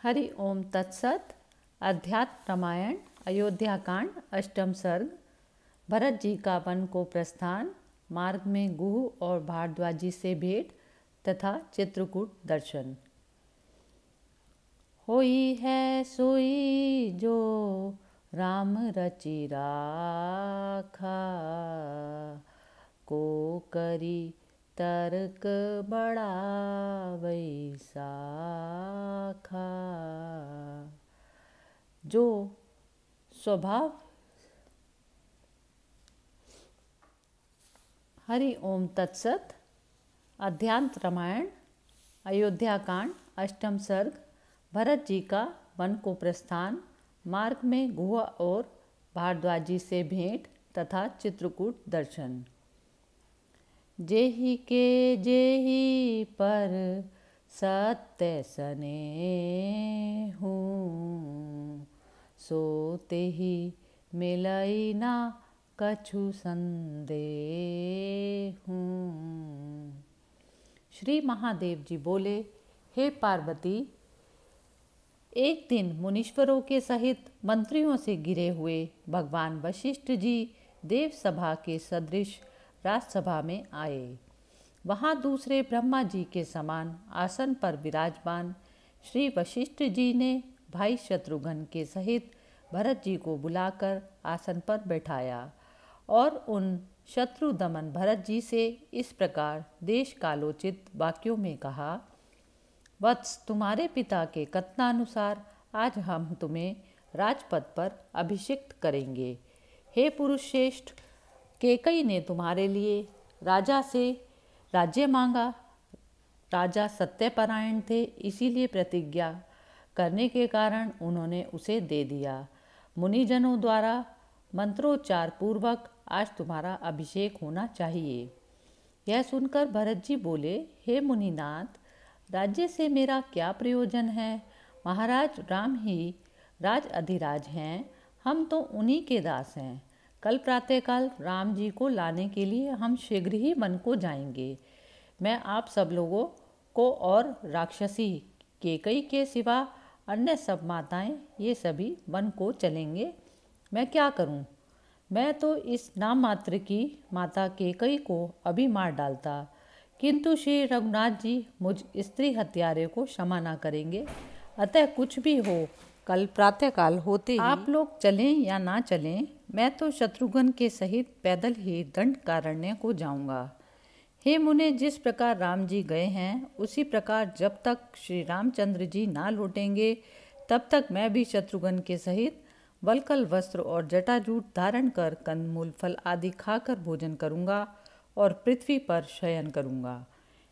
हरि ओम तत्सत। अध्यात्म रामायण अयोध्या कांड अष्टम सर्ग। भरत जी का वन को प्रस्थान, मार्ग में गुह और भारद्वाजी से भेंट तथा चित्रकूट दर्शन। होई है सोई जो राम रचि राखा, को करी तर्क बड़ा वैसाखा। जो स्वभाव। हरि ओम तत्सत। अध्यात्म रामायण अयोध्या कांड अष्टम सर्ग। भरत जी का वन को प्रस्थान, मार्ग में गुह और भारद्वाजी से भेंट तथा चित्रकूट दर्शन। जेहि के जेहि पर सत्य स्नेहु, सो तेहि मिलई ना कछु संदेहु। श्री महादेव जी बोले, हे पार्वती, एक दिन मुनीश्वरों के सहित मंत्रियों से घिरे हुए भगवान वशिष्ठ जी देव सभा के सदृश राजसभा में आए। वहाँ दूसरे ब्रह्मा जी के समान आसन पर विराजमान श्री वशिष्ठ जी ने भाई शत्रुघ्न के सहित भरत जी को बुलाकर आसन पर बैठाया और उन शत्रु दमन भरत जी से इस प्रकार देश कालोचित वाक्यों में कहा। वत्स, तुम्हारे पिता के कथनानुसार आज हम तुम्हें राजपद पर अभिषिक्त करेंगे। हे पुरुष श्रेष्ठ, कैकेयी ने तुम्हारे लिए राजा से राज्य मांगा। राजा सत्यपरायण थे, इसीलिए प्रतिज्ञा करने के कारण उन्होंने उसे दे दिया। मुनिजनों द्वारा मंत्रोच्चार पूर्वक आज तुम्हारा अभिषेक होना चाहिए। यह सुनकर भरत जी बोले, हे मुनिनाथ, राज्य से मेरा क्या प्रयोजन है? महाराज राम ही राज अधिराज हैं, हम तो उन्हीं के दास हैं। कल प्रातःकाल राम जी को लाने के लिए हम शीघ्र ही वन को जाएंगे। मैं आप सब लोगों को और राक्षसी कैकेयी के सिवा अन्य सब माताएं ये सभी वन को चलेंगे। मैं क्या करूं? मैं तो इस नाम मात्र की माता कैकेयी को अभी मार डालता, किंतु श्री रघुनाथ जी मुझ स्त्री हत्यारे को क्षमा न करेंगे। अतः कुछ भी हो, कल प्रातःकाल होते ही आप लोग चलें या ना चलें, मैं तो शत्रुघ्न के सहित पैदल ही दंडकारण्य को जाऊंगा। हे मुने, जिस प्रकार राम जी गए हैं उसी प्रकार जब तक श्री रामचंद्र जी ना लौटेंगे तब तक मैं भी शत्रुघ्न के सहित वल्कल वस्त्र और जटाजूट धारण कर कंदमूल फल आदि खाकर भोजन करूंगा और पृथ्वी पर शयन करूंगा।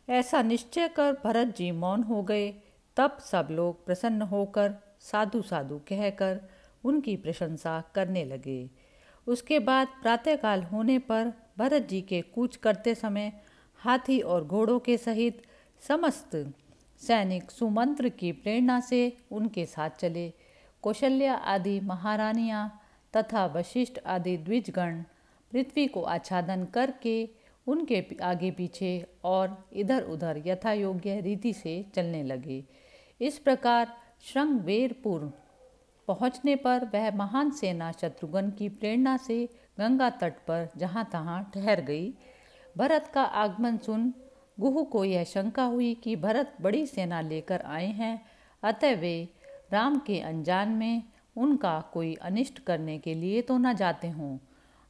ऐसा निश्चय कर भरत जी मौन हो गए। तब सब लोग प्रसन्न होकर साधु साधु कहकर उनकी प्रशंसा करने लगे। उसके बाद प्रातःकाल होने पर भरत जी के कूच करते समय हाथी और घोड़ों के सहित समस्त सैनिक सुमंत्र की प्रेरणा से उनके साथ चले। कौशल्या आदि महारानियां तथा वशिष्ठ आदि द्विजगण पृथ्वी को आच्छादन करके उनके आगे पीछे और इधर उधर यथा योग्य रीति से चलने लगे। इस प्रकार श्रृंगवेरपुर पहुँचने पर वह महान सेना शत्रुघ्न की प्रेरणा से गंगा तट पर जहाँ तहाँ ठहर गई। भरत का आगमन सुन गुह को यह शंका हुई कि भरत बड़ी सेना लेकर आए हैं, अतः वे राम के अनजान में उनका कोई अनिष्ट करने के लिए तो न जाते हों।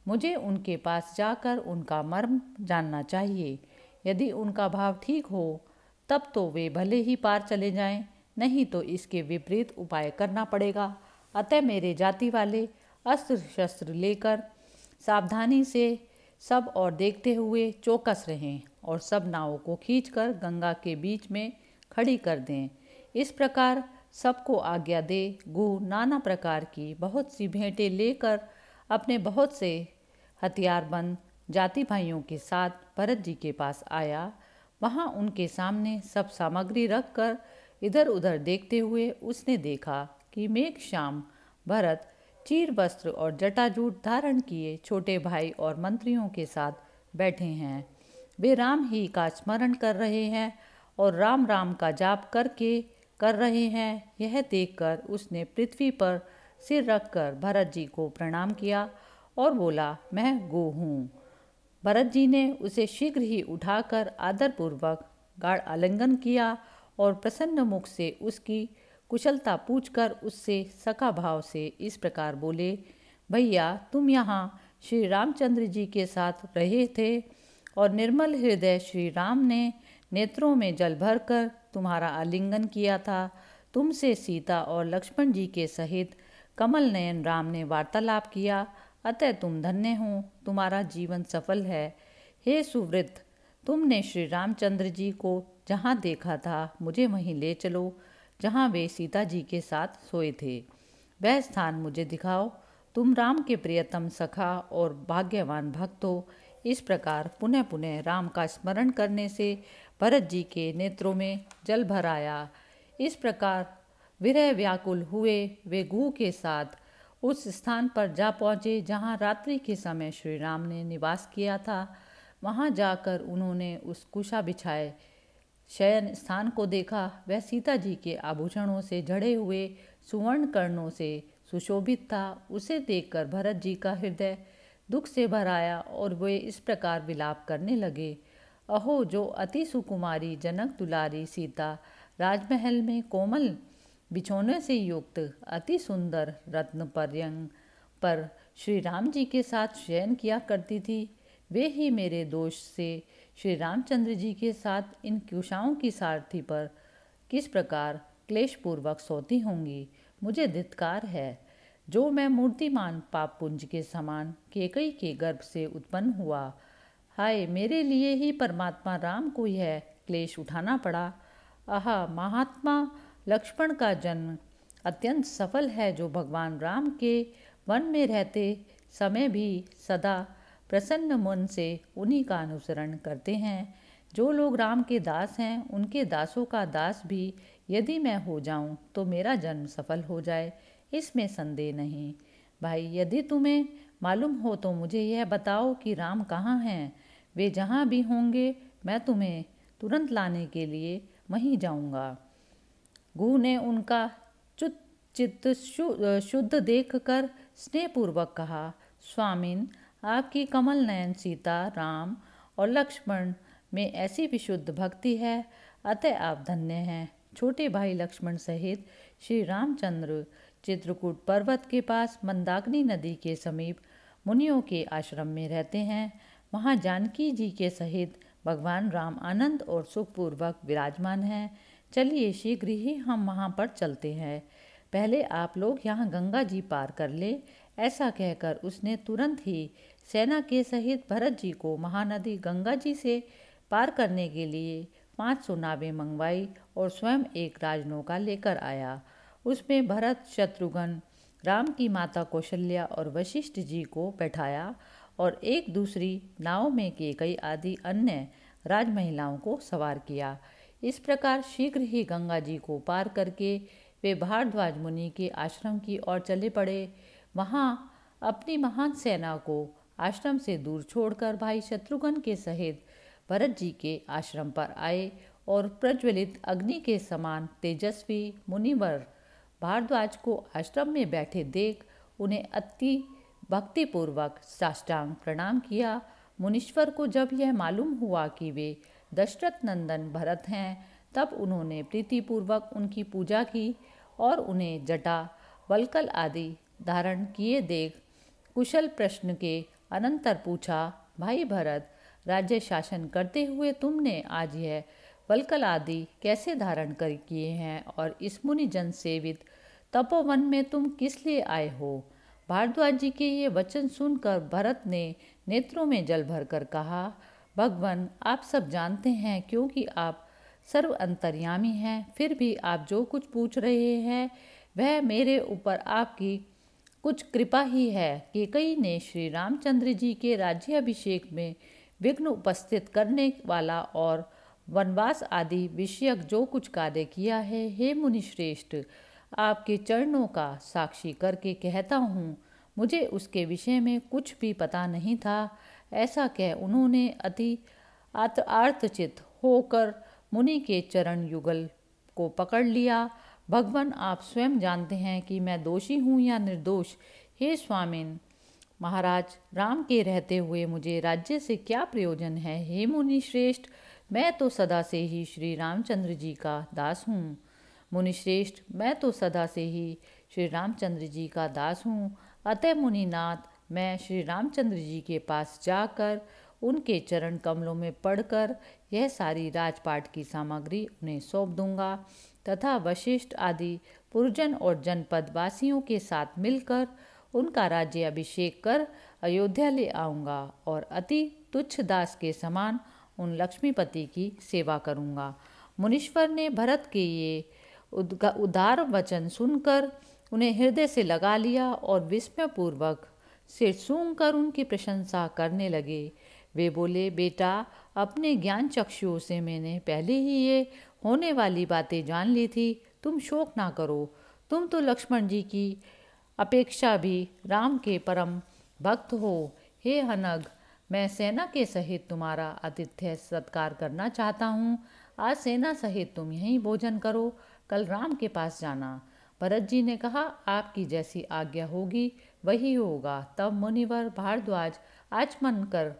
मुझे उनके पास जाकर उनका मर्म जानना चाहिए। यदि उनका भाव ठीक हो तब तो वे भले ही पार चले जाएं, नहीं तो इसके विपरीत उपाय करना पड़ेगा। अतः मेरे जाति वाले अस्त्र शस्त्र लेकर सावधानी से सब और देखते हुए चौकस रहें और सब नावों को खींचकर गंगा के बीच में खड़ी कर दें। इस प्रकार सबको आज्ञा दे गुह नाना प्रकार की बहुत सी भेंटें लेकर अपने बहुत से हथियारबंद जाति भाइयों के साथ भरत जी के पास आया। वहाँ उनके सामने सब सामग्री रखकर इधर उधर देखते हुए उसने देखा कि मेघश्याम भरत चीर वस्त्र और जटाजूट धारण किए छोटे भाई और मंत्रियों के साथ बैठे हैं। वे राम ही का स्मरण कर रहे हैं और राम राम का जाप करके कर रहे हैं, यह देखकर उसने पृथ्वी पर सिर रखकर भरत जी को प्रणाम किया और बोला, मैं गो हूँ। भरत जी ने उसे शीघ्र ही उठाकर आदरपूर्वक गाढ़ आलिंगन किया और प्रसन्न मुख से उसकी कुशलता पूछकर उससे सखा भाव से इस प्रकार बोले, भैया तुम यहाँ श्री रामचंद्र जी के साथ रहे थे और निर्मल हृदय श्री राम ने नेत्रों में जल भरकर तुम्हारा आलिंगन किया था। तुमसे सीता और लक्ष्मण जी के सहित कमल नयन राम ने वार्तालाप किया, अतः तुम धन्य हो, तुम्हारा जीवन सफल है। हे सुवृत, तुमने श्री रामचंद्र जी को जहाँ देखा था मुझे वहीं ले चलो जहाँ वे सीता जी के साथ सोए थे। वह स्थान मुझे दिखाओ। तुम राम के प्रियतम सखा और भाग्यवान भक्त हो। इस प्रकार पुनः पुनः राम का स्मरण करने से भरत जी के नेत्रों में जल भर आया। इस प्रकार विरह व्याकुल हुए वे गुह के साथ उस स्थान पर जा पहुँचे जहाँ रात्रि के समय श्री राम ने निवास किया था। वहाँ जाकर उन्होंने उस कुशा बिछाए शयन स्थान को देखा। वह सीता जी के आभूषणों से जड़े हुए सुवर्ण कर्णों से सुशोभित था। उसे देखकर भरत जी का हृदय दुख से भर आया और वे इस प्रकार विलाप करने लगे, अहो जो अति सुकुमारी जनक दुलारी सीता राजमहल में कोमल बिछोने से युक्त अति सुंदर रत्न पर्यंग पर श्री राम जी के साथ शयन किया करती थी, वे ही मेरे दोष से श्री रामचंद्र जी के साथ इन कुशाओं की सारथी पर किस प्रकार क्लेशपूर्वक सोती होंगी। मुझे धिक्कार है जो मैं मूर्तिमान पाप पुंज के समान केकई के गर्भ से उत्पन्न हुआ। हाय, मेरे लिए ही परमात्मा राम को यह क्लेश उठाना पड़ा। आहा, महात्मा लक्ष्मण का जन्म अत्यंत सफल है, जो भगवान राम के वन में रहते समय भी सदा प्रसन्न मन से उन्हीं का अनुसरण करते हैं। जो लोग राम के दास हैं, उनके दासों का दास भी यदि मैं हो जाऊं तो मेरा जन्म सफल हो जाए, इसमें संदेह नहीं। भाई, यदि तुम्हें मालूम हो तो मुझे यह बताओ कि राम कहाँ हैं। वे जहाँ भी होंगे मैं तुम्हें तुरंत लाने के लिए वहीं जाऊंगा। गुह ने उनका चित्त शुद्ध देखकर स्नेहपूर्वक कहा, स्वामिन, आपकी कमल नयन सीता, राम और लक्ष्मण में ऐसी विशुद्ध भक्ति है, अतः आप धन्य हैं। छोटे भाई लक्ष्मण सहित श्री रामचंद्र चित्रकूट पर्वत के पास मंदाकिनी नदी के समीप मुनियों के आश्रम में रहते हैं। वहाँ जानकी जी के सहित भगवान राम आनंद और सुखपूर्वक विराजमान हैं। चलिए शीघ्र ही हम वहाँ पर चलते हैं। पहले आप लोग यहाँ गंगा जी पार कर ले। ऐसा कहकर उसने तुरंत ही सेना के सहित भरत जी को महानदी गंगा जी से पार करने के लिए 500 नावें मंगवाई और स्वयं एक राजनौका लेकर आया। उसमें भरत, शत्रुघ्न, राम की माता कौशल्या और वशिष्ठ जी को बैठाया और एक दूसरी नाव में केकई आदि अन्य राजमहिलाओं को सवार किया। इस प्रकार शीघ्र ही गंगा जी को पार करके वे भारद्वाज मुनि के आश्रम की ओर चले पड़े। वहाँ अपनी महान सेना को आश्रम से दूर छोड़कर भाई शत्रुघ्न के सहित भरत जी के आश्रम पर आए और प्रज्वलित अग्नि के समान तेजस्वी मुनिवर भारद्वाज को आश्रम में बैठे देख उन्हें अति भक्तिपूर्वक साष्टांग प्रणाम किया। मुनीश्वर को जब यह मालूम हुआ कि वे दशरथ नंदन भरत हैं, तब उन्होंने प्रीतिपूर्वक उनकी पूजा की और उन्हें जटा, वल्कल आदि धारण किए देख कुशल प्रश्न के अनंतर पूछा, भाई भरत, राज्य शासन करते हुए तुमने आज यह वल्कल आदि कैसे धारण कर किए हैं और इस मुनि जन सेवित तपोवन में तुम किस लिए आए हो। भारद्वाज जी के ये वचन सुनकर भरत ने नेत्रों में जल भरकर कहा, भगवान, आप सब जानते हैं क्योंकि आप सर्व अंतर्यामी हैं, फिर भी आप जो कुछ पूछ रहे हैं वह मेरे ऊपर आपकी कुछ कृपा ही है। केकई ने श्री रामचंद्र जी के राज्याभिषेक में विघ्न उपस्थित करने वाला और वनवास आदि विषयक जो कुछ कार्य किया है, हे मुनि श्रेष्ठ, आपके चरणों का साक्षी करके कहता हूँ, मुझे उसके विषय में कुछ भी पता नहीं था। ऐसा कह उन्होंने अति आर्तचित होकर मुनि के चरण युगल को पकड़ लिया। भगवान, आप स्वयं जानते हैं कि मैं दोषी हूँ या निर्दोष। हे स्वामिन महाराज, राम के रहते हुए मुझे राज्य से क्या प्रयोजन है। हे मुनि श्रेष्ठ, मैं तो सदा से ही श्री रामचंद्र जी का दास हूँ। मुनि श्रेष्ठ, मैं तो सदा से ही श्री रामचंद्र जी का दास हूँ। अतः मुनिनाथ, मैं श्री रामचंद्र जी के पास जाकर उनके चरण कमलों में पढ़कर यह सारी राजपाट की सामग्री उन्हें सौंप दूंगा तथा वशिष्ठ आदि पुरजन और जनपद वासियों के साथ मिलकर उनका राज्य अभिषेक कर अयोध्या ले आऊँगा और अति तुच्छ दास के समान उन लक्ष्मीपति की सेवा करूँगा। मुनीश्वर ने भरत के ये उदार वचन सुनकर उन्हें हृदय से लगा लिया और विस्मयपूर्वक सिर सूंघ कर उनकी प्रशंसा करने लगे। वे बोले, बेटा, अपने ज्ञान चक्षुओं से मैंने पहले ही ये होने वाली बातें जान ली थी। तुम शोक ना करो। तुम तो लक्ष्मण जी की अपेक्षा भी राम के परम भक्त हो। हे हनग, मैं सेना के सहित तुम्हारा आतिथ्य सत्कार करना चाहता हूँ। आज सेना सहित तुम यहीं भोजन करो, कल राम के पास जाना। भरत जी ने कहा, आपकी जैसी आज्ञा होगी वही होगा। तब मुनिवर भारद्वाज आचमन कर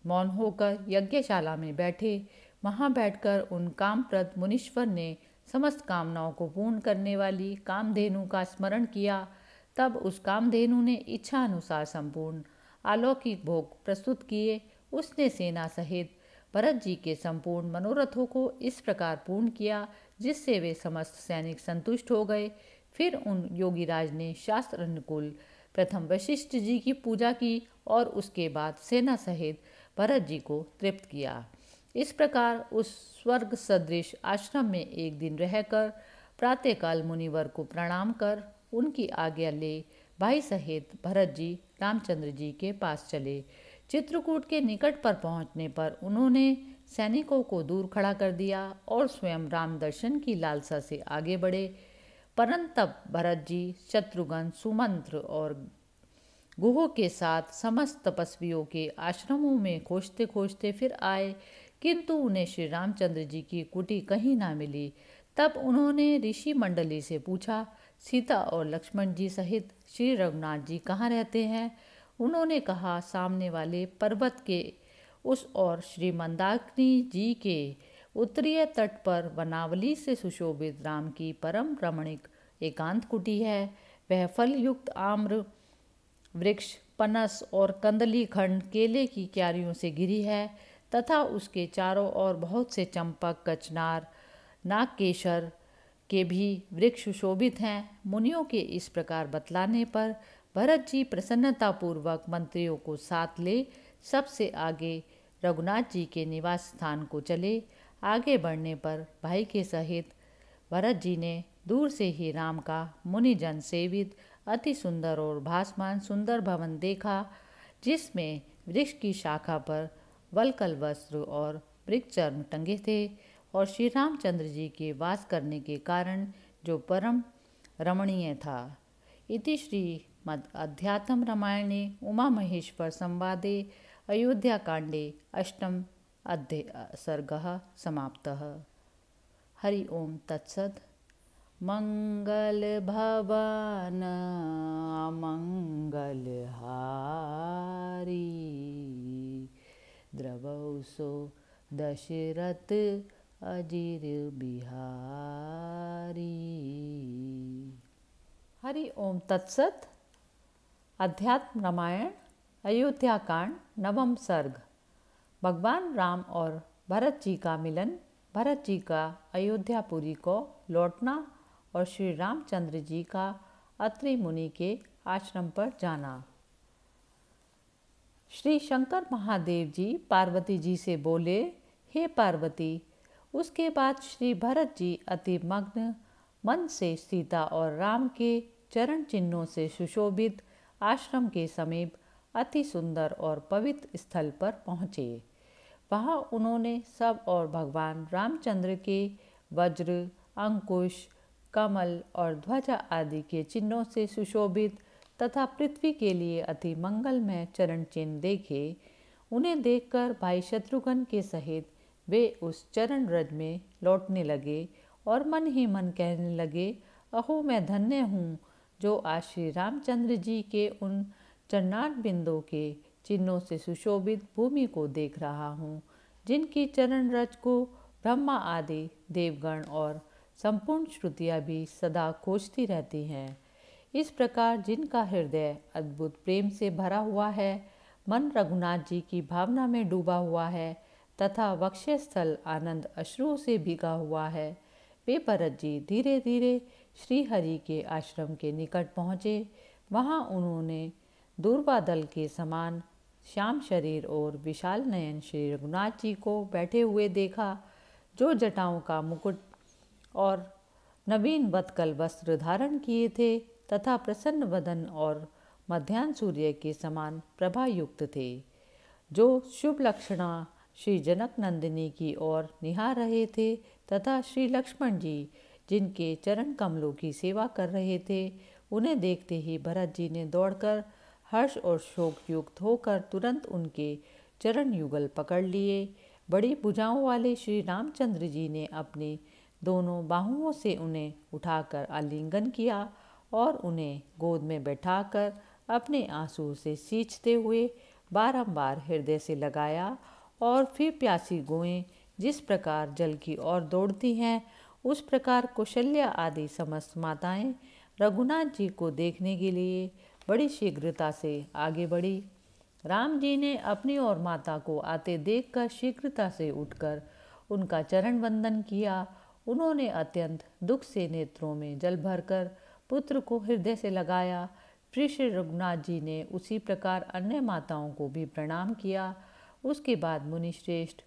मौन होकर यज्ञशाला में बैठे। वहाँ बैठकर उन कामप्रद मुनीश्वर ने समस्त कामनाओं को पूर्ण करने वाली कामधेनु का स्मरण किया। तब उस कामधेनु ने इच्छा अनुसार संपूर्ण अलौकिक भोग प्रस्तुत किए। उसने सेना सहित भरत जी के संपूर्ण मनोरथों को इस प्रकार पूर्ण किया जिससे वे समस्त सैनिक संतुष्ट हो गए। फिर उन योगीराज ने शास्त्र अनुकूल प्रथम वशिष्ठ जी की पूजा की और उसके बाद सेना सहित भरत जी को तृप्त किया। इस प्रकार उस स्वर्ग सदृश आश्रम में एक दिन रहकर प्रातःकाल मुनिवर को प्रणाम कर उनकी आज्ञा ले भाई सहित भरत जी रामचंद्र जी के पास चले। चित्रकूट के निकट पर पहुंचने पर उन्होंने सैनिकों को दूर खड़ा कर दिया और स्वयं राम दर्शन की लालसा से आगे बढ़े। परंतु तब भरत जी शत्रुघ्न, सुमंत्र और गुहो के साथ समस्त तपस्वियों के आश्रमों में खोजते खोजते फिर आए, किंतु उन्हें श्री रामचंद्र जी की कुटी कहीं ना मिली। तब उन्होंने ऋषि मंडली से पूछा, सीता और लक्ष्मण जी सहित श्री रघुनाथ जी कहाँ रहते हैं? उन्होंने कहा, सामने वाले पर्वत के उस और श्री मंदाकिनी जी के उत्तरीय तट पर वनावली से सुशोभित राम की परम रमणीक एकांत कुटी है। वह फल युक्त आम्र वृक्ष, पनस और कंदली खंड केले की क्यारियों से घिरी है तथा उसके चारों ओर बहुत से चंपक, कचनार, नागकेशर के भी वृक्ष सुशोभित हैं। मुनियों के इस प्रकार बतलाने पर भरत जी प्रसन्नतापूर्वक मंत्रियों को साथ ले सबसे आगे रघुनाथ जी के निवास स्थान को चले। आगे बढ़ने पर भाई के सहित भरत जी ने दूर से ही राम का मुनिजन सेवित अति सुंदर और भासमान सुंदर भवन देखा, जिसमें वृक्ष की शाखा पर वलकल वस्त्र और वृक्ष चर्म टंगे थे और श्री रामचंद्र जी के वास करने के कारण जो परम रमणीय था। इति श्रीमद् अध्यात्म रामायणे उमा महेश्वर संवादे अयोध्या कांडे अष्टम सर्गः समाप्तः। हरि ओम तत्सत्। मंगल भवन मंगल हारी, द्रवौसो दशरथ अजिर बिहारी। हरि ओम तत्सत। अध्यात्म रामायण अयोध्या कांड नवम सर्ग। भगवान राम और भरत जी का मिलन, भरत जी का अयोध्यापुरी को लौटना और श्री रामचंद्र जी का अत्रि मुनि के आश्रम पर जाना। श्री शंकर महादेव जी पार्वती जी से बोले, हे पार्वती। उसके बाद श्री भरत जी अति मग्न मन से सीता और राम के चरण चिन्हों से सुशोभित आश्रम के समीप अति सुंदर और पवित्र स्थल पर पहुँचे। वहाँ उन्होंने सब और भगवान रामचंद्र के वज्र, अंकुश, कमल और ध्वजा आदि के चिन्हों से सुशोभित तथा पृथ्वी के लिए अति मंगलमय चरण चिन्ह देखे। उन्हें देखकर भाई शत्रुघ्न के सहित वे उस चरण रज में लौटने लगे और मन ही मन कहने लगे, अहो मैं धन्य हूँ जो आज श्री रामचंद्र जी के उन चरणार्थ बिंदों के चिन्हों से सुशोभित भूमि को देख रहा हूँ, जिनकी चरण रज को ब्रह्मा आदि देवगण और संपूर्ण श्रुतियाँ भी सदा खोजती रहती हैं। इस प्रकार जिनका हृदय अद्भुत प्रेम से भरा हुआ है, मन रघुनाथ जी की भावना में डूबा हुआ है तथा वक्षस्थल आनंद अश्रुओं से भीगा हुआ है, वे भरत जी धीरे धीरे श्री हरि के आश्रम के निकट पहुँचे। वहाँ उन्होंने दूर्वा दल के समान श्याम शरीर और विशाल नयन श्री रघुनाथ जी को बैठे हुए देखा, जो जटाओं का मुकुट और नवीन वत्कल वस्त्र धारण किए थे तथा प्रसन्न वदन और मध्यान्ह सूर्य के समान प्रभायुक्त थे, जो शुभ लक्षणा श्री जनक नंदिनी की ओर निहार रहे थे तथा श्री लक्ष्मण जी जिनके चरण कमलों की सेवा कर रहे थे, उन्हें देखते ही भरत जी ने दौड़कर हर्ष और शोक युक्त होकर तुरंत उनके चरण युगल पकड़ लिए। बड़ी भुजाओं वाले श्री रामचंद्र जी ने अपनी दोनों बाहुओं से उन्हें उठाकर आलिंगन किया और उन्हें गोद में बैठाकर अपने आंसू से सींचते हुए बारंबार हृदय से लगाया और फिर प्यासी गोएं जिस प्रकार जल की ओर दौड़ती हैं, उस प्रकार कौशल्या आदि समस्त माताएं रघुनाथ जी को देखने के लिए बड़ी शीघ्रता से आगे बढ़ी। राम जी ने अपनी और माता को आते देखकर शीघ्रता से उठकर उनका चरण वंदन किया। उन्होंने अत्यंत दुख से नेत्रों में जल भरकर पुत्र को हृदय से लगाया। फिर श्री रघुनाथ जी ने उसी प्रकार अन्य माताओं को भी प्रणाम किया। उसके बाद मुनिश्रेष्ठ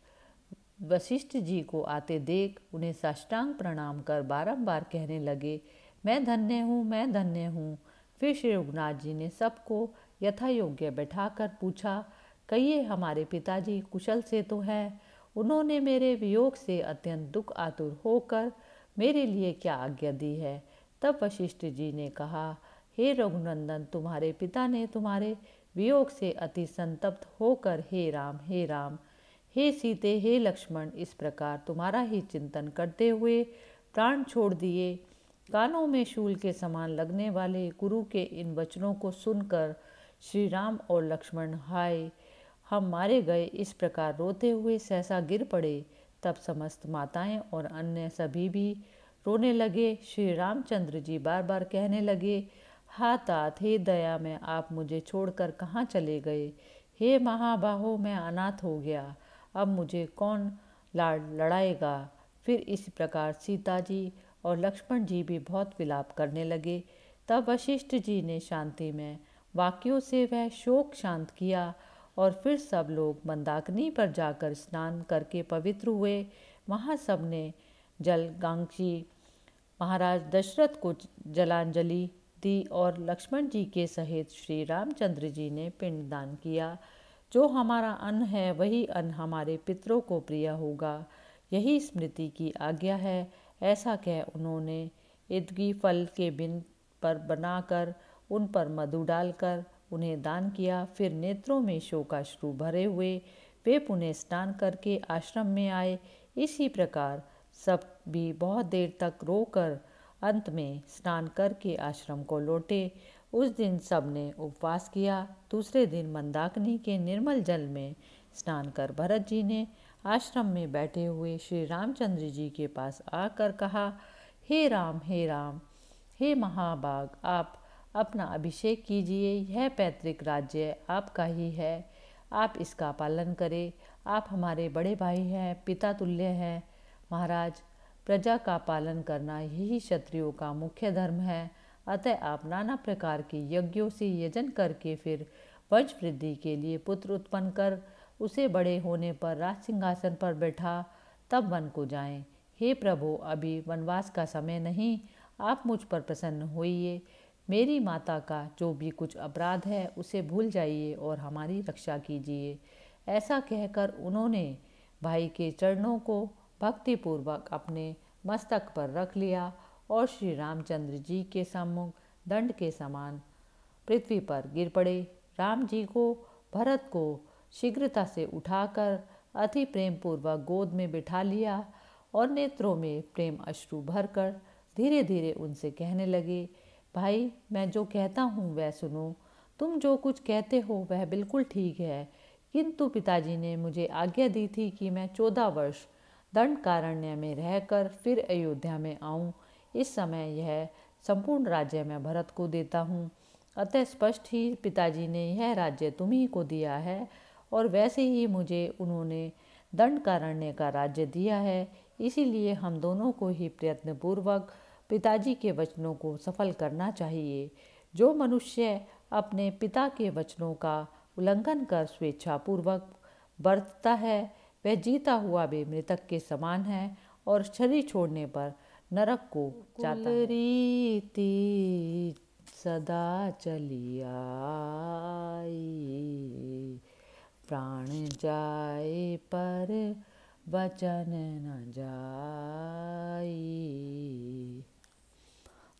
वशिष्ठ जी को आते देख उन्हें साष्टांग प्रणाम कर बारंबार कहने लगे, मैं धन्य हूँ, मैं धन्य हूँ। फिर श्री रघुनाथ जी ने सबको यथा योग्य बैठाकर पूछा, कहिए हमारे पिताजी कुशल से तो हैं? उन्होंने मेरे वियोग से अत्यंत दुख आतुर होकर मेरे लिए क्या आज्ञा दी है? तब वशिष्ठ जी ने कहा, हे रघुनंदन, तुम्हारे पिता ने तुम्हारे वियोग से अति संतप्त होकर हे राम, हे राम, हे सीते, हे लक्ष्मण, इस प्रकार तुम्हारा ही चिंतन करते हुए प्राण छोड़ दिए। कानों में शूल के समान लगने वाले गुरु के इन वचनों को सुनकर श्री राम और लक्ष्मण हाय हम मारे गए इस प्रकार रोते हुए सहसा गिर पड़े। तब समस्त माताएं और अन्य सभी भी रोने लगे। श्री रामचंद्र जी बार बार कहने लगे, हा तात, हे दया में आप मुझे छोड़कर कहाँ चले गए? हे महाबाहो, मैं अनाथ हो गया, अब मुझे कौन लड़ाएगा? फिर इस प्रकार सीता जी और लक्ष्मण जी भी बहुत विलाप करने लगे। तब वशिष्ठ जी ने शांति में वाक्यों से वह शोक शांत किया और फिर सब लोग मंदाकिनी पर जाकर स्नान करके पवित्र हुए। वहाँ सबने जलगांक्षी महाराज दशरथ को जलांजलि दी और लक्ष्मण जी के सहित श्री रामचंद्र जी ने पिंडदान किया। जो हमारा अन्न है वही अन्न हमारे पितरों को प्रिय होगा, यही स्मृति की आज्ञा है। ऐसा कह उन्होंने इदगी फल के बिन पर बनाकर उन पर मधु डालकर उन्हें दान किया। फिर नेत्रों में शोकाश्रु भरे हुए वे पुनः स्नान करके आश्रम में आए। इसी प्रकार सब भी बहुत देर तक रोकर अंत में स्नान करके आश्रम को लौटे। उस दिन सबने उपवास किया। दूसरे दिन मंदाकिनी के निर्मल जल में स्नान कर भरत जी ने आश्रम में बैठे हुए श्री रामचंद्र जी के पास आकर कहा, हे राम, हे राम, हे महाभाग, आप अपना अभिषेक कीजिए। यह पैतृक राज्य आपका ही है, आप इसका पालन करें। आप हमारे बड़े भाई हैं, पिता तुल्य हैं। महाराज, प्रजा का पालन करना यही क्षत्रियों का मुख्य धर्म है। अतः आप नाना प्रकार के यज्ञों से यजन करके फिर वंश वृद्धि के लिए पुत्र उत्पन्न कर उसे बड़े होने पर राज सिंहासन पर बैठा तब वन को जाएं। हे प्रभु, अभी वनवास का समय नहीं, आप मुझ पर प्रसन्न होइए। मेरी माता का जो भी कुछ अपराध है उसे भूल जाइए और हमारी रक्षा कीजिए। ऐसा कहकर उन्होंने भाई के चरणों को भक्तिपूर्वक अपने मस्तक पर रख लिया और श्री रामचंद्र जी के सम्मुख दंड के समान पृथ्वी पर गिर पड़े। राम जी को भरत को शीघ्रता से उठाकर अति प्रेम पूर्वक गोद में बिठा लिया और नेत्रों में प्रेम अश्रु भरकर धीरे धीरे उनसे कहने लगे, भाई मैं जो कहता हूँ वह सुनो। तुम जो कुछ कहते हो वह बिल्कुल ठीक है, किंतु पिताजी ने मुझे आज्ञा दी थी कि मैं 14 वर्ष दंडकारण्य में रहकर फिर अयोध्या में आऊँ। इस समय यह संपूर्ण राज्य मैं भरत को देता हूँ, अतः स्पष्ट ही पिताजी ने यह राज्य तुम्ही को दिया है, और वैसे ही मुझे उन्होंने दंडकारण्य का राज्य दिया है। इसीलिए हम दोनों को ही प्रयत्नपूर्वक पिताजी के वचनों को सफल करना चाहिए। जो मनुष्य अपने पिता के वचनों का उल्लंघन कर स्वेच्छापूर्वक बरतता है वह जीता हुआ भी मृतक के समान है और शरीर छोड़ने पर नरक को जाता है। रीति सदा चली आई, प्राण जाए पर वचन न जाई।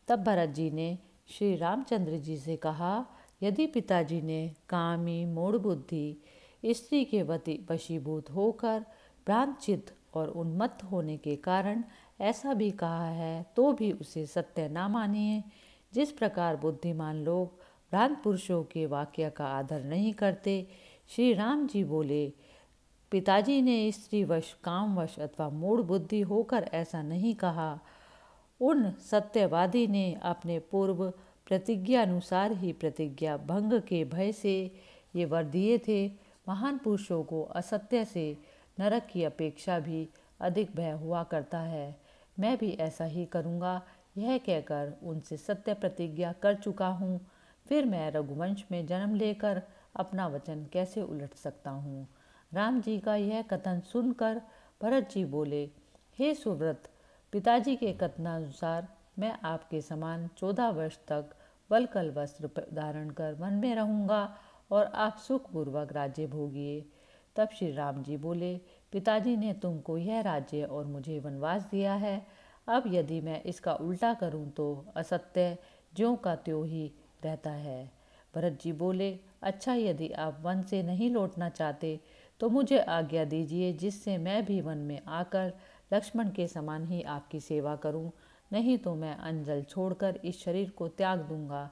तब भरत जी ने श्री रामचंद्र जी से कहा, यदि पिताजी ने कामी मूढ़ बुद्धि स्त्री के वशीभूत होकर भ्रांत चित्त और उन्मत्त होने के कारण ऐसा भी कहा है तो भी उसे सत्य ना मानिए। जिस प्रकार बुद्धिमान लोग भ्रांत पुरुषों के वाक्य का आदर नहीं करते, श्री राम जी बोले, पिताजी ने स्त्रीवश, कामवश अथवा मूढ़ बुद्धि होकर ऐसा नहीं कहा। उन सत्यवादी ने अपने पूर्व प्रतिज्ञा अनुसार ही प्रतिज्ञा भंग के भय से ये वर दिए थे। महान पुरुषों को असत्य से नरक की अपेक्षा भी अधिक भय हुआ करता है। मैं भी ऐसा ही करूँगा, यह कहकर उनसे सत्य प्रतिज्ञा कर चुका हूँ। फिर मैं रघुवंश में जन्म लेकर अपना वचन कैसे उलट सकता हूँ। राम जी का यह कथन सुनकर भरत जी बोले, हे सुव्रत, पिताजी के कथनानुसार मैं आपके समान 14 वर्ष तक वलकल वस्त्र धारण कर वन में रहूँगा और आप सुखपूर्वक राज्य भोगिए। तब श्री राम जी बोले, पिताजी ने तुमको यह राज्य और मुझे वनवास दिया है। अब यदि मैं इसका उल्टा करूं तो असत्य ज्यों का त्यों ही रहता है। भरत जी बोले, अच्छा, यदि आप वन से नहीं लौटना चाहते तो मुझे आज्ञा दीजिए, जिससे मैं भी वन में आकर लक्ष्मण के समान ही आपकी सेवा करूं। नहीं तो मैं अन्न छोड़कर इस शरीर को त्याग दूंगा।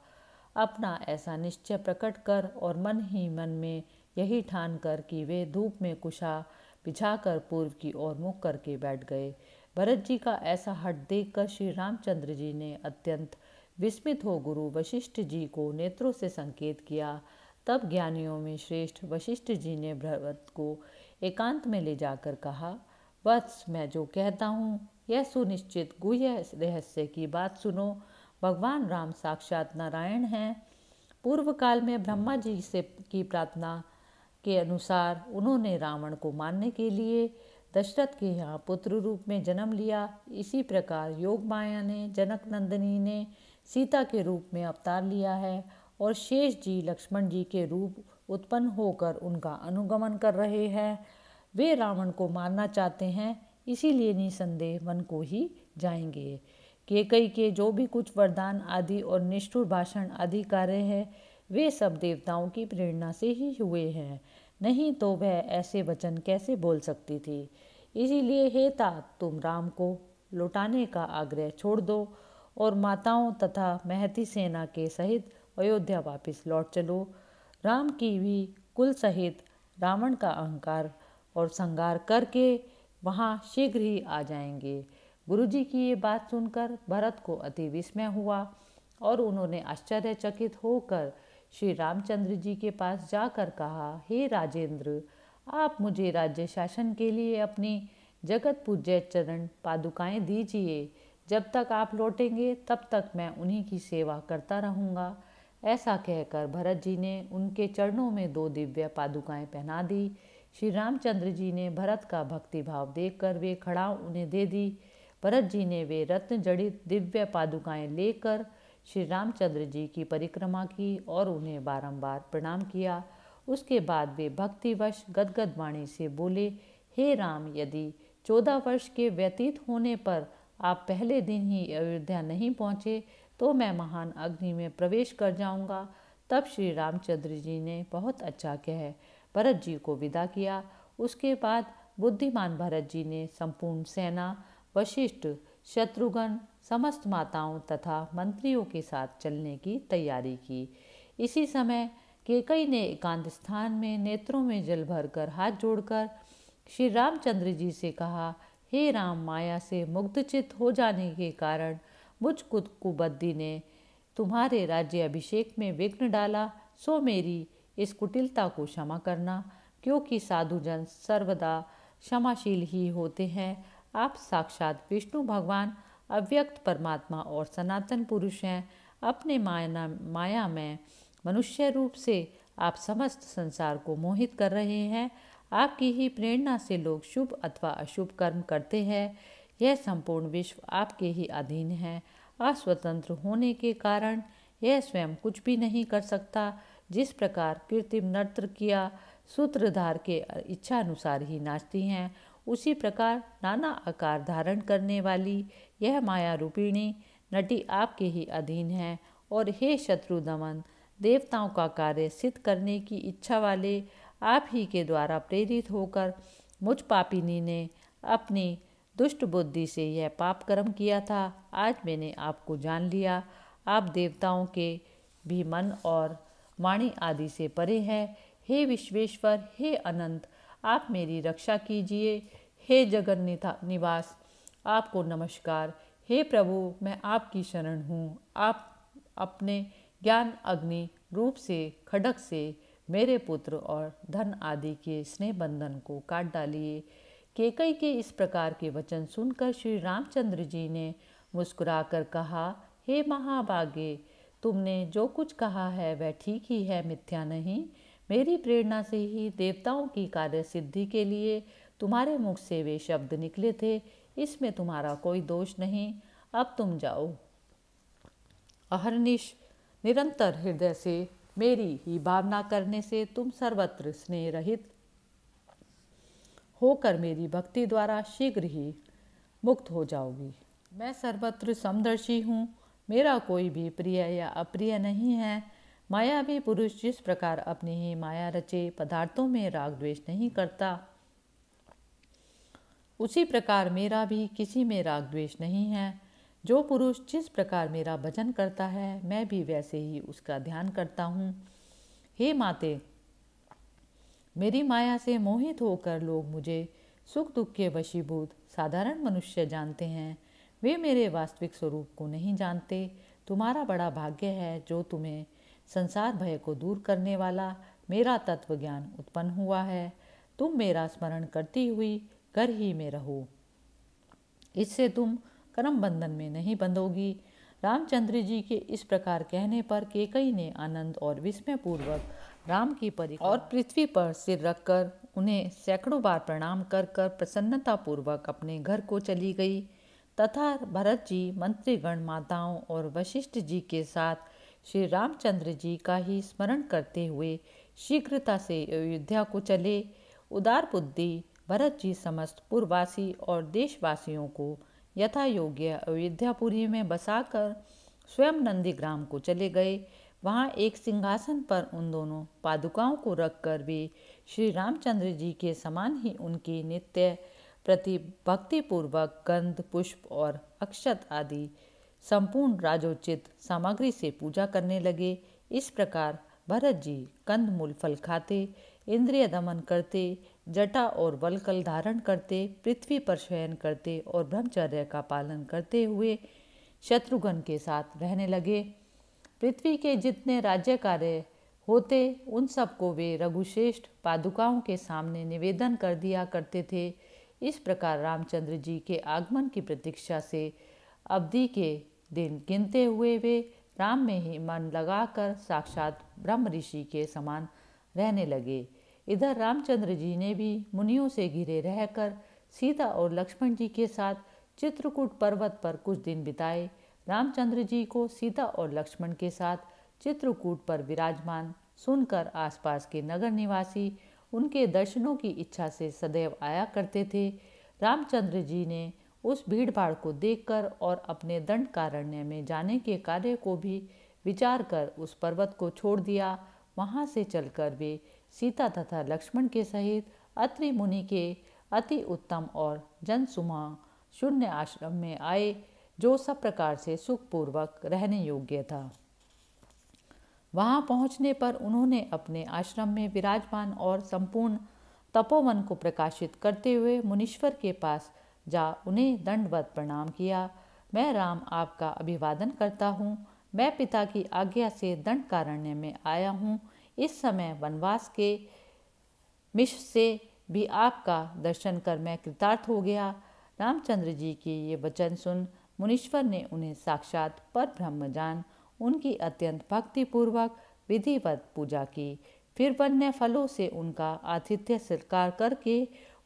अपना ऐसा निश्चय प्रकट कर और मन ही मन में यही ठान कर कि वे धूप में कुशा बिछाकर पूर्व की ओर मुख करके बैठ गए। भरत जी का ऐसा हठ देखकर श्री रामचंद्र जी ने अत्यंत विस्मित हो गुरु वशिष्ठ जी को नेत्रों से संकेत किया। तब ज्ञानियों में श्रेष्ठ वशिष्ठ जी ने भरत को एकांत में ले जाकर कहा, वत्स, मैं जो कहता हूँ यह सुनिश्चित गुह्य रहस्य की बात सुनो। भगवान राम साक्षात नारायण हैं। पूर्व काल में ब्रह्मा जी से की प्रार्थना के अनुसार उन्होंने रावण को मारने के लिए दशरथ के यहाँ पुत्र रूप में जन्म लिया। इसी प्रकार योग माया ने, जनक नंदिनी ने सीता के रूप में अवतार लिया है और शेष जी लक्ष्मण जी के रूप उत्पन्न होकर उनका अनुगमन कर रहे हैं। वे रावण को मारना चाहते हैं, इसीलिए निसंदेह वन को ही जाएंगे। केकई के जो भी कुछ वरदान आदि और निष्ठुर भाषण आदि कार्य हैं, वे सब देवताओं की प्रेरणा से ही हुए हैं, नहीं तो वह ऐसे वचन कैसे बोल सकती थी। इसीलिए हे तात, तुम राम को लौटाने का आग्रह छोड़ दो और माताओं तथा महती सेना के सहित अयोध्या वापस लौट चलो। राम की भी कुल सहित रावण का अहंकार और संहार करके वहाँ शीघ्र ही आ जाएंगे। गुरुजी की ये बात सुनकर भरत को अति विस्मय हुआ और उन्होंने आश्चर्यचकित होकर श्री रामचंद्र जी के पास जाकर कहा, हे राजेंद्र, आप मुझे राज्य शासन के लिए अपनी जगत पूज्य चरण पादुकाएं दीजिए। जब तक आप लौटेंगे तब तक मैं उन्हीं की सेवा करता रहूँगा। ऐसा कहकर भरत जी ने उनके चरणों में 2 दिव्य पादुकाएं पहना दी। श्री रामचंद्र जी ने भरत का भक्तिभाव देखकर वे खड़ाऊ उन्हें दे दी। भरत जी ने वे रत्न जड़ित दिव्य पादुकाएं लेकर श्री रामचंद्र जी की परिक्रमा की और उन्हें बारंबार प्रणाम किया। उसके बाद वे भक्तिवश गदगद वाणी से बोले, हे राम, यदि 14 वर्ष के व्यतीत होने पर आप पहले दिन ही अयोध्या नहीं पहुँचे तो मैं महान अग्नि में प्रवेश कर जाऊंगा। तब श्री रामचंद्र जी ने बहुत अच्छा कह भरत जी को विदा किया। उसके बाद बुद्धिमान भरत जी ने संपूर्ण सेना वशिष्ठ, शत्रुघ्न समस्त माताओं तथा मंत्रियों के साथ चलने की तैयारी की। इसी समय कैकेयी ने एकांत स्थान में नेत्रों में जल भरकर हाथ जोड़कर श्री रामचंद्र जी से कहा, हे राम, माया से मुग्धचित हो जाने के कारण मुझ कुबुद्धि ने तुम्हारे राज्य अभिषेक में विघ्न डाला, सो मेरी इस कुटिलता को क्षमा करना, क्योंकि साधुजन सर्वदा क्षमाशील ही होते हैं। आप साक्षात विष्णु भगवान, अव्यक्त परमात्मा और सनातन पुरुष हैं। अपने माया में मनुष्य रूप से आप समस्त संसार को मोहित कर रहे हैं। आपकी ही प्रेरणा से लोग शुभ अथवा अशुभ कर्म करते हैं। यह संपूर्ण विश्व आपके ही अधीन है। अस्वतंत्र होने के कारण यह स्वयं कुछ भी नहीं कर सकता। जिस प्रकार कृत्रिम नर्तकियाँ सूत्रधार के इच्छा अनुसार ही नाचती हैं, उसी प्रकार नाना आकार धारण करने वाली यह माया रूपिणी नटी आपके ही अधीन है। और हे शत्रु दमन, देवताओं का कार्य सिद्ध करने की इच्छा वाले आप ही के द्वारा प्रेरित होकर मुझ पापिनी ने अपनी दुष्ट बुद्धि से यह पाप कर्म किया था। आज मैंने आपको जान लिया। आप देवताओं के भी मन और वाणी आदि से परे है। हे विश्वेश्वर, हे अनंत, आप मेरी रक्षा कीजिए। हे जगन्नाथ निवास, आपको नमस्कार। हे प्रभु, मैं आपकी शरण हूँ। आप अपने ज्ञान अग्नि रूप से खड्ग से मेरे पुत्र और धन आदि के स्नेह बंधन को काट डालिए। कैकेयी के इस प्रकार के वचन सुनकर श्री रामचंद्र जी ने मुस्कुराकर कहा, हे महाभागे, तुमने जो कुछ कहा है वह ठीक ही है, मिथ्या नहीं। मेरी प्रेरणा से ही देवताओं की कार्य सिद्धि के लिए तुम्हारे मुख से वे शब्द निकले थे। इसमें तुम्हारा कोई दोष नहीं। अब तुम जाओ। अहर्निश निरंतर हृदय से मेरी ही भावना करने से तुम सर्वत्र स्नेह रहित होकर मेरी भक्ति द्वारा शीघ्र ही मुक्त हो जाओगी। मैं सर्वत्र समदर्शी हूँ। मेरा कोई भी प्रिय या अप्रिय नहीं है। मायावी पुरुष जिस प्रकार अपनी ही माया रचे पदार्थों में राग द्वेष नहीं करता, उसी प्रकार मेरा भी किसी में राग द्वेष नहीं है। जो पुरुष जिस प्रकार मेरा भजन करता है, मैं भी वैसे ही उसका ध्यान करता हूँ। हे माते, मेरी माया से मोहित होकर लोग मुझे सुख दुख के वशीभूत साधारण मनुष्य जानते हैं। वे मेरे वास्तविक स्वरूप को नहीं जानते। तुम्हारा बड़ा भाग्य है जो तुम्हें संसार भय को दूर करने वाला मेरा तत्व ज्ञान उत्पन्न हुआ है। तुम मेरा स्मरण करती हुई घर ही में रहो। इससे तुम कर्म बंधन में नहीं बंधोगी। रामचंद्र जी के इस प्रकार कहने पर कैकेयी ने आनंद और विस्मय पूर्वक राम की परिक्रमा और पृथ्वी पर सिर रखकर उन्हें सैकड़ों बार प्रणाम कर कर प्रसन्नता पूर्वक अपने घर को चली गई तथा भरत जी, मंत्रीगण, माताओं और वशिष्ठ जी के साथ श्री रामचंद्र जी का ही स्मरण करते हुए शीघ्रता से अयोध्या को चले। उदार बुद्धि भरत जी समस्त पूर्ववासी और देशवासियों को यथा योग्य अयोध्यापुरी में बसाकर स्वयं नंदीग्राम को चले गए। वहाँ एक सिंहासन पर उन दोनों पादुकाओं को रखकर वे श्री रामचंद्र जी के समान ही उनकी नित्य प्रति भक्तिपूर्वक गंध, पुष्प और अक्षत आदि संपूर्ण राजोचित सामग्री से पूजा करने लगे। इस प्रकार भरत जी कंद मूल फल खाते, इंद्रिय दमन करते, जटा और वल्कल धारण करते, पृथ्वी पर शयन करते और ब्रह्मचर्य का पालन करते हुए शत्रुघ्न के साथ रहने लगे। पृथ्वी के जितने राज्य कार्य होते उन सबको वे रघुश्रेष्ठ पादुकाओं के सामने निवेदन कर दिया करते थे। इस प्रकार रामचंद्र जी के आगमन की प्रतीक्षा से अवधि के दिन गिनते हुए वे राम में ही मन लगाकर साक्षात ब्रह्म ऋषि के समान रहने लगे। इधर रामचंद्र जी ने भी मुनियों से घिरे रहकर सीता और लक्ष्मण जी के साथ चित्रकूट पर्वत पर कुछ दिन बिताए। रामचंद्र जी को सीता और लक्ष्मण के साथ चित्रकूट पर विराजमान सुनकर आसपास के नगर निवासी उनके दर्शनों की इच्छा से सदैव आया करते थे। रामचंद्र जी ने उस भीड़ भाड़ को देखकर और अपने दंडकारण्य में जाने के कार्य को भी विचार कर उस पर्वत को छोड़ दिया। वहाँ से चलकर वे सीता तथा लक्ष्मण के सहित अत्रि मुनि के अति उत्तम और जनसुमा शून्य आश्रम में आए, जो सब प्रकार से सुखपूर्वक रहने योग्य था। वहां पहुंचने पर उन्होंने अपने आश्रम में विराजमान और संपूर्ण तपोवन को प्रकाशित करते हुए मुनीश्वर के पास जा उन्हें दंडवत प्रणाम किया। मैं राम आपका अभिवादन करता हूँ। मैं पिता की आज्ञा से दंडकारण्य में आया हूँ। इस समय वनवास के मिश से भी आपका दर्शन कर मैं कृतार्थ हो गया। रामचंद्र जी के ये वचन सुन मुनीश्वर ने उन्हें साक्षात पर ब्रह्म जान उनकी अत्यंत भक्तिपूर्वक विधिवत पूजा की। फिर वन्य फलों से उनका आतिथ्य सत्कार करके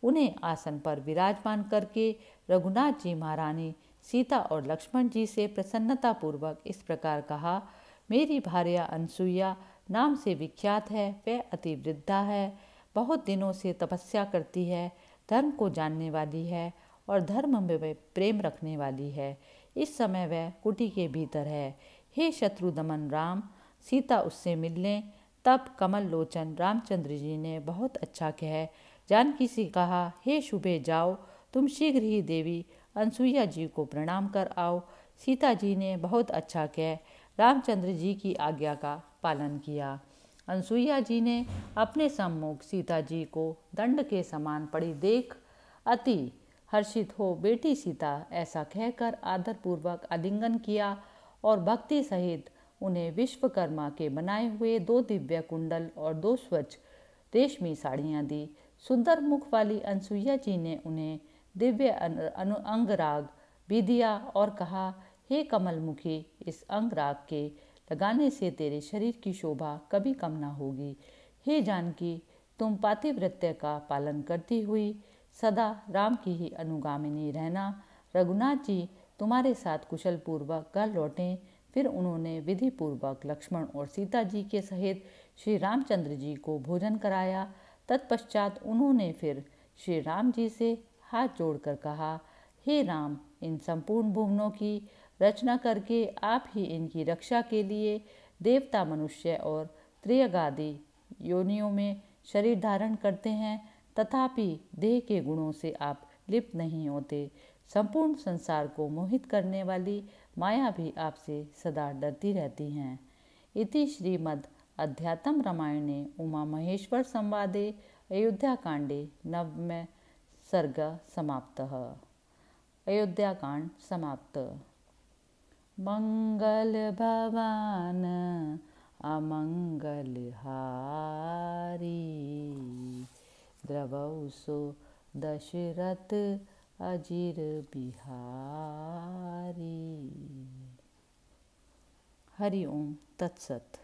उन्हें आसन पर विराजमान करके रघुनाथ जी महारानी सीता और लक्ष्मण जी से प्रसन्नतापूर्वक इस प्रकार कहा, मेरी भार्या अनसुईया नाम से विख्यात है। वह अति वृद्धा है, बहुत दिनों से तपस्या करती है, धर्म को जानने वाली है और धर्म में प्रेम रखने वाली है। इस समय वह कुटी के भीतर है। हे शत्रुदमन राम, सीता उससे मिलने। तब कमल लोचन रामचंद्र जी ने बहुत अच्छा कह जानकी से कहा, हे शुभे जाओ, तुम शीघ्र ही देवी अनसुईया जी को प्रणाम कर आओ। सीता जी ने बहुत अच्छा कह रामचंद्र जी की आज्ञा का पालन किया। अनसुईया जी ने अपने सम्मुख सीता जी को दंड के समान पड़ी देख अति हर्षित हो बेटी सीता ऐसा कहकर आदरपूर्वक आलिंगन किया और भक्ति सहित उन्हें विश्वकर्मा के बनाए हुए 2 दिव्य कुंडल और 2 स्वच्छ रेशमी साड़ियाँ दी। सुंदर मुख वाली अनसुईया जी ने उन्हें दिव्य अंगराग भी दिया और कहा, हे कमलमुखी, इस अंगराग के लगाने से तेरे शरीर की शोभा कभी कम न होगी। हे जानकी, तुम पातिव्रत्य का पालन करती हुई सदा राम की ही अनुगामिनी रहना। रघुनाथ जी तुम्हारे साथ कुशल पूर्वक घर लौटें। फिर उन्होंने विधि पूर्वक लक्ष्मण और सीता जी के सहित श्री रामचंद्र जी को भोजन कराया। तत्पश्चात उन्होंने फिर श्री राम जी से हाथ जोड़कर कहा, हे राम, इन संपूर्ण भुवनों की रचना करके आप ही इनकी रक्षा के लिए देवता, मनुष्य और त्रियगादि योनियों में शरीर धारण करते हैं, तथापि देह के गुणों से आप लिप्त नहीं होते। संपूर्ण संसार को मोहित करने वाली माया भी आपसे सदा डरती रहती हैं। इति श्रीमद् अध्यात्म रामायणे उमा महेश्वर संवादे अयोध्या कांडे नवम सर्ग समाप्तः। अयोध्या कांड समाप्त। मंगल भवान अमंगल हारी, द्रवसो दशरथ अजिर बिहारी। हरि ओम तत्सत।